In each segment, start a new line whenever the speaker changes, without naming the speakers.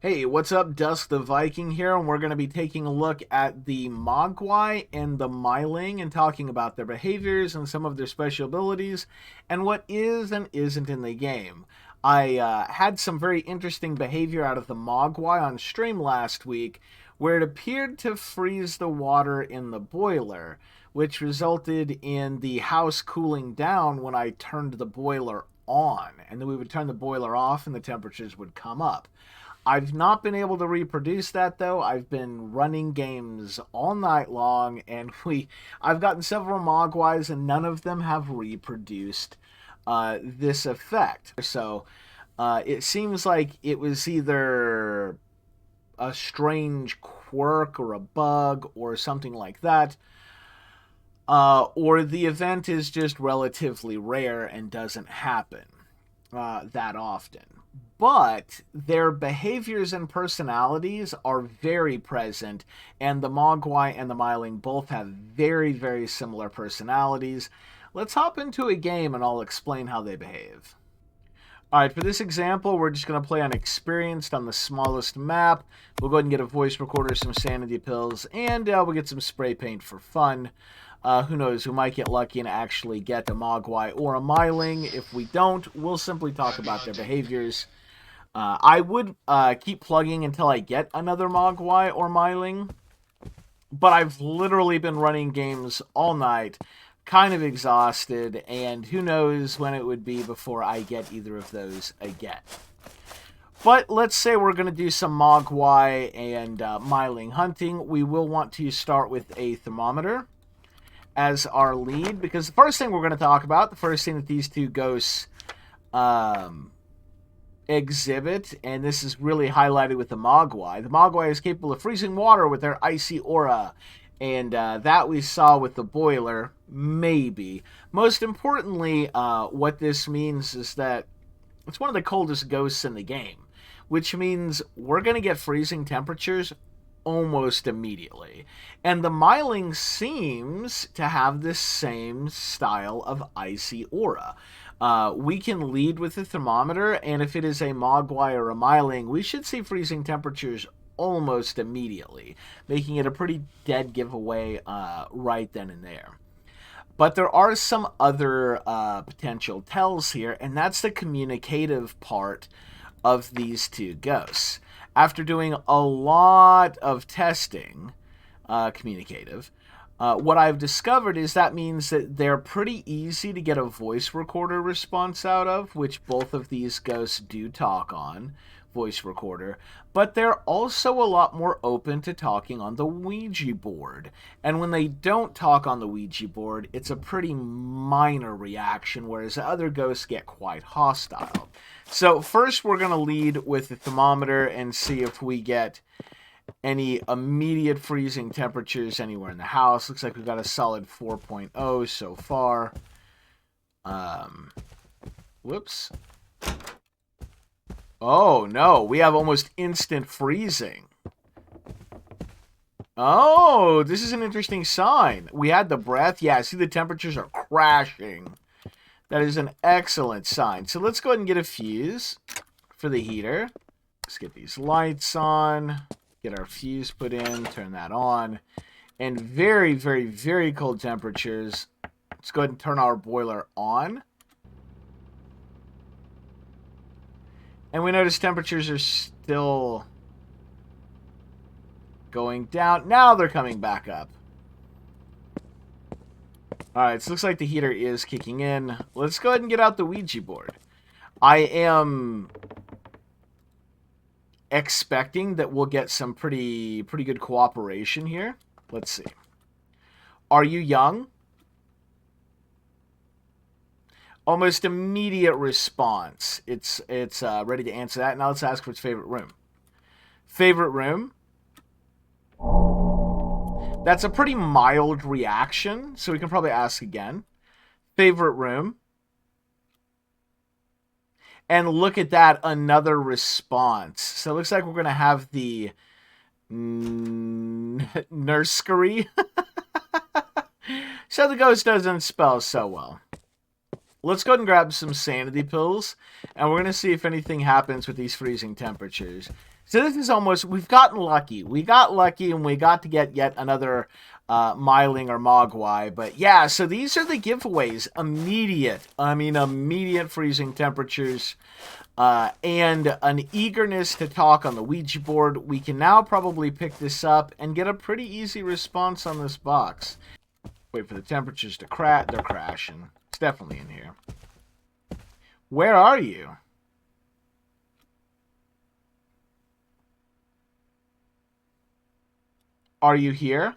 Hey, what's up? Dusk the Viking here, and we're going to be taking a look at the Mogwai and the Myling and talking about their behaviors and some of their special abilities and what is and isn't in the game. I had some very interesting behavior out of the Mogwai on stream last week where it appeared to freeze the water in the boiler, which resulted in the house cooling down when I turned the boiler on. And then we would turn the boiler off and the temperatures would come up. I've not been able to reproduce that though. I've been running games all night long, and I've gotten several Mogwais, and none of them have reproduced this effect. So it seems like it was either a strange quirk or a bug or something like that, or the event is just relatively rare and doesn't happen that often. But their behaviors and personalities are very present, and the Mogwai and the Myling both have very, very similar personalities. Let's hop into a game and I'll explain how they behave. Alright, for this example, we're just going to play on Experienced on the smallest map. We'll go ahead and get a voice recorder, some sanity pills, and we'll get some spray paint for fun. Who knows, we might get lucky and actually get a Mogwai or a Myling. If we don't, we'll simply talk about their behaviors. I would keep plugging until I get another Mogwai or Myling, but I've literally been running games all night, kind of exhausted, and who knows when it would be before I get either of those again. But let's say we're going to do some Mogwai and Myling hunting. We will want to start with a thermometer as our lead, because the first thing we're going to talk about, the first thing that these two ghosts exhibit, and this is really highlighted with the Mogwai is capable of freezing water with their icy aura, and that we saw with the boiler, maybe. Most importantly, what this means is that it's one of the coldest ghosts in the game, which means we're going to get freezing temperatures almost immediately. And the Myling seems to have this same style of icy aura. We can lead with the thermometer, and if it is a Mogwai or a Myling, we should see freezing temperatures almost immediately, making it a pretty dead giveaway right then and there. But there are some other potential tells here, and that's the communicative part of these two ghosts. After doing a lot of testing, communicative, what I've discovered is that means that they're pretty easy to get a voice recorder response out of, which both of these ghosts do talk on, voice recorder, but they're also a lot more open to talking on the Ouija board. And when they don't talk on the Ouija board, it's a pretty minor reaction, whereas other ghosts get quite hostile. So first we're going to lead with the thermometer and see if we get any immediate freezing temperatures anywhere in the house. Looks like we've got a solid 4.0 so far. Whoops. Oh, no. We have almost instant freezing. Oh, this is an interesting sign. We had the breath. Yeah, see the temperatures are crashing. That is an excellent sign. So let's go ahead and get a fuse for the heater. Let's get these lights on. Get our fuse put in. Turn that on. And very, very, very cold temperatures. Let's go ahead and turn our boiler on. And we notice temperatures are still going down. Now they're coming back up. Alright, so it looks like the heater is kicking in. Let's go ahead and get out the Ouija board. I am expecting that we'll get some pretty good cooperation here. Let's see. Are you young? Almost immediate response. It's ready to answer that. Now let's ask for its favorite room. Favorite room? That's a pretty mild reaction, so we can probably ask again. Favorite room? And look at that, another response. So it looks like we're going to have the nursery. So the ghost doesn't spell so well. Let's go ahead and grab some sanity pills, and we're going to see if anything happens with these freezing temperatures. So this is almost, we've gotten lucky. We got lucky and we got to get yet another Myling or Mogwai. But yeah, so these are the giveaways. Immediate freezing temperatures and an eagerness to talk on the Ouija board. We can now probably pick this up and get a pretty easy response on this box. Wait for the temperatures to crash. They're crashing. It's definitely in here. Where are you? Are you here?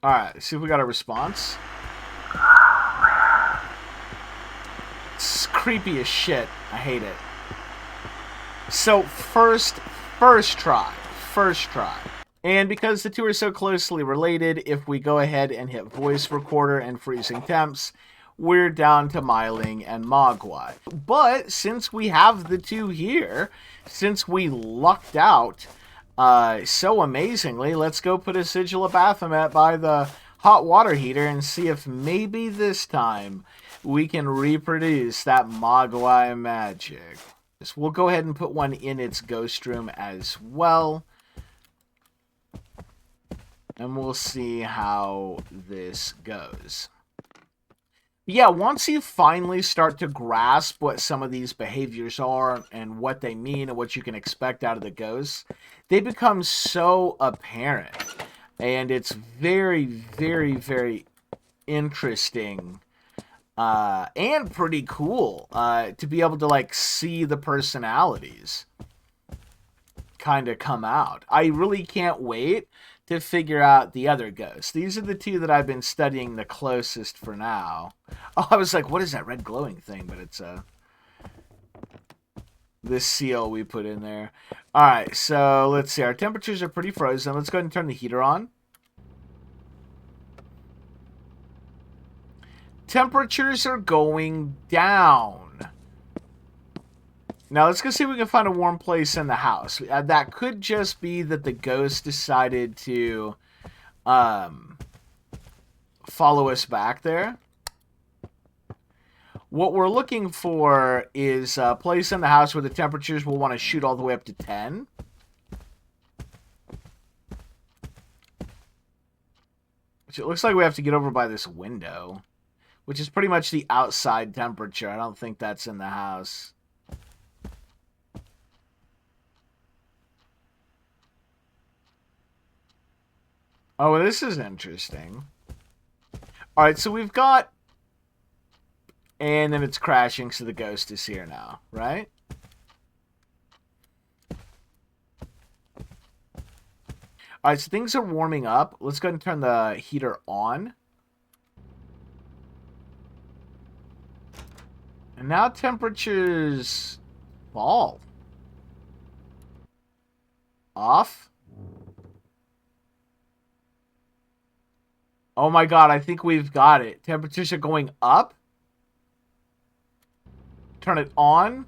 Alright, see if we got a response. It's creepy as shit. I hate it. So, first try. First try. And because the two are so closely related, if we go ahead and hit voice recorder and freezing temps, we're down to Myling and Mogwai. But since we have the two here, since we lucked out so amazingly, let's go put a sigil of Baphomet by the hot water heater and see if maybe this time we can reproduce that Mogwai magic. So we'll go ahead and put one in its ghost room as well. And we'll see how this goes. Yeah, once you finally start to grasp what some of these behaviors are and what they mean and what you can expect out of the ghosts, they become so apparent. And it's very, very, very interesting and pretty cool to be able to, like, see the personalities kind of come out. I really can't wait to figure out the other ghosts. These are the two that I've been studying the closest for now. Oh, I was like, what is that red glowing thing? But it's this seal we put in there. Alright, so let's see. Our temperatures are pretty frozen. Let's go ahead and turn the heater on. Temperatures are going down. Now, let's go see if we can find a warm place in the house. That could just be that the ghost decided to follow us back there. What we're looking for is a place in the house where the temperatures will want to shoot all the way up to 10. Which it looks like we have to get over by this window. Which is pretty much the outside temperature. I don't think that's in the house. Oh, this is interesting. Alright, so we've got... And then it's crashing, so the ghost is here now, right? Alright, so things are warming up. Let's go ahead and turn the heater on. And now temperatures fall. Off. Oh my god, I think we've got it. Temperatures are going up. Turn it on.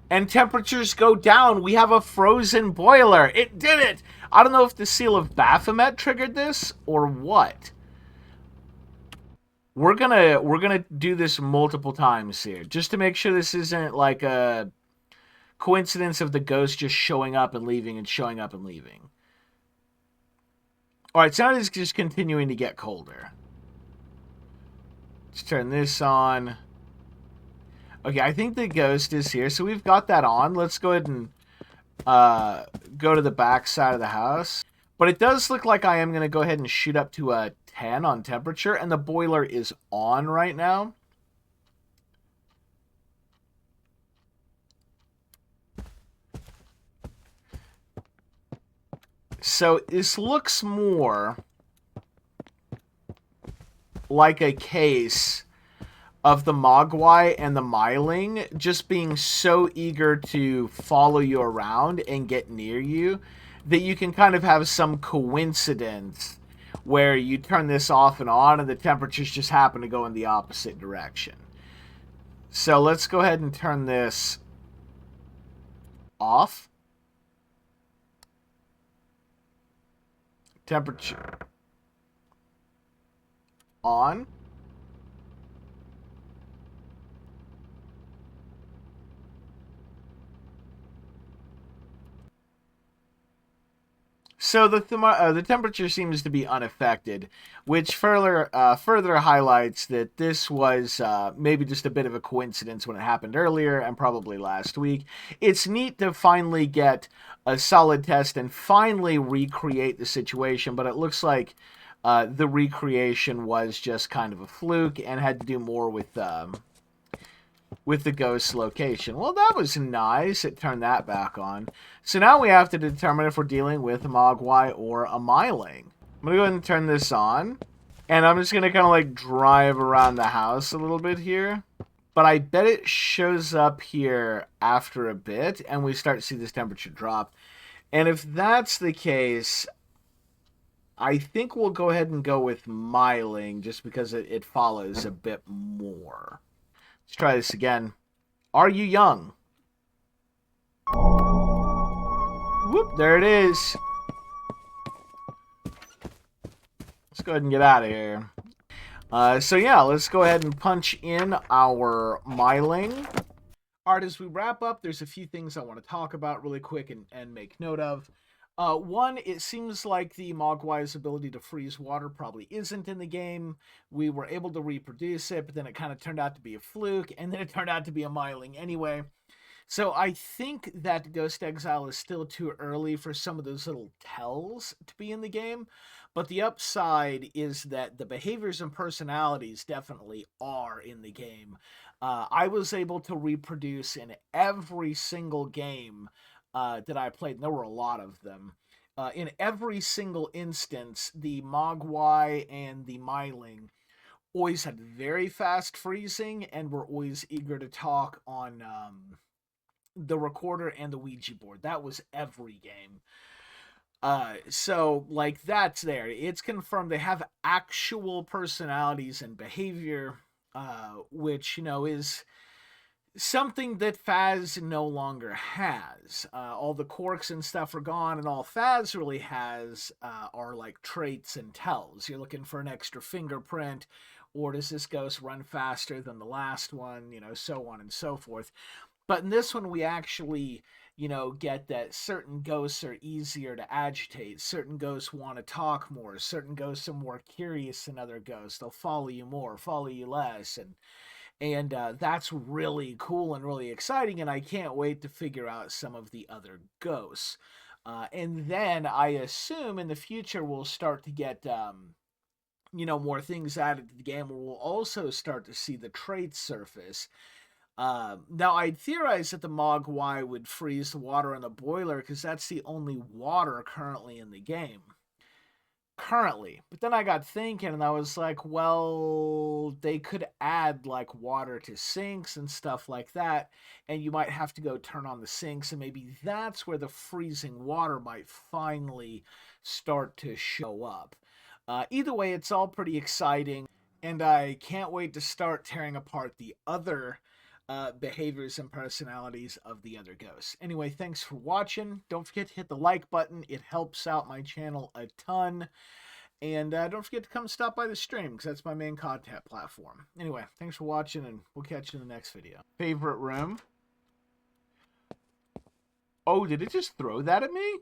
And temperatures go down. We have a frozen boiler. It did it! I don't know if the seal of Baphomet triggered this or what. We're gonna do this multiple times here. Just to make sure this isn't like a coincidence of the ghost just showing up and leaving and showing up and leaving. Alright, so now it's just continuing to get colder. Let's turn this on. Okay, I think the ghost is here, so we've got that on. Let's go ahead and go to the back side of the house. But it does look like I am going to go ahead and shoot up to a 10 on temperature, and the boiler is on right now. So this looks more like a case of the Mogwai and the Myling just being so eager to follow you around and get near you that you can kind of have some coincidence where you turn this off and on and the temperatures just happen to go in the opposite direction. So let's go ahead and turn this off. Temperature on. So the temperature seems to be unaffected, which further highlights that this was maybe just a bit of a coincidence when it happened earlier and probably last week. It's neat to finally get a solid test and finally recreate the situation, but it looks like the recreation was just kind of a fluke and had to do more with the ghost location. Well, that was nice. It turned that back on. So now we have to determine if we're dealing with a Mogwai or a Myling. I'm going to go ahead and turn this on. And I'm just going to kind of like drive around the house a little bit here. But I bet it shows up here after a bit and we start to see this temperature drop. And if that's the case, I think we'll go ahead and go with Myling just because it follows a bit more. Let's try this again. Are you young? Whoop, there it is. Let's go ahead and get out of here. So yeah, let's go ahead and punch in our Myling. All right, as we wrap up, there's a few things I want to talk about really quick and make note of. One, it seems like the Mogwai's ability to freeze water probably isn't in the game. We were able to reproduce it, but then it kind of turned out to be a fluke, and then it turned out to be a Myling anyway. So I think that Ghost Exile is still too early for some of those little tells to be in the game. But the upside is that the behaviors and personalities definitely are in the game. I was able to reproduce in every single game that I played, and there were a lot of them. In every single instance, the Mogwai and the Myling always had very fast freezing and were always eager to talk on the recorder and the Ouija board. That was every game. So, like, that's there. It's confirmed they have actual personalities and behavior, which, you know, is something that Faz no longer has. All the quirks and stuff are gone, and all Faz really has are like traits and tells. You're looking for an extra fingerprint, or does this ghost run faster than the last one, you know, so on and so forth. But in this one, we actually, you know, get that certain ghosts are easier to agitate. Certain ghosts want to talk more. Certain ghosts are more curious than other ghosts. They'll follow you more, follow you less, and that's really cool and really exciting, and I can't wait to figure out some of the other ghosts. And then I assume in the future we'll start to get, you know, more things added to the game where we'll also start to see the traits surface. Now, I'd theorize that the Mogwai would freeze the water in the boiler because that's the only water currently in the game. But then I got thinking and I was like, well, they could add like water to sinks and stuff like that, and you might have to go turn on the sinks, and maybe that's where the freezing water might finally start to show up. Either way, it's all pretty exciting, and I can't wait to start tearing apart the other behaviors and personalities of the other ghosts. Anyway, thanks for watching. Don't forget to hit the like button. It helps out my channel a ton. And don't forget to come stop by the stream, because that's my main content platform. Anyway, thanks for watching, and we'll catch you in the next video. Favorite room? Oh, did it just throw that at me?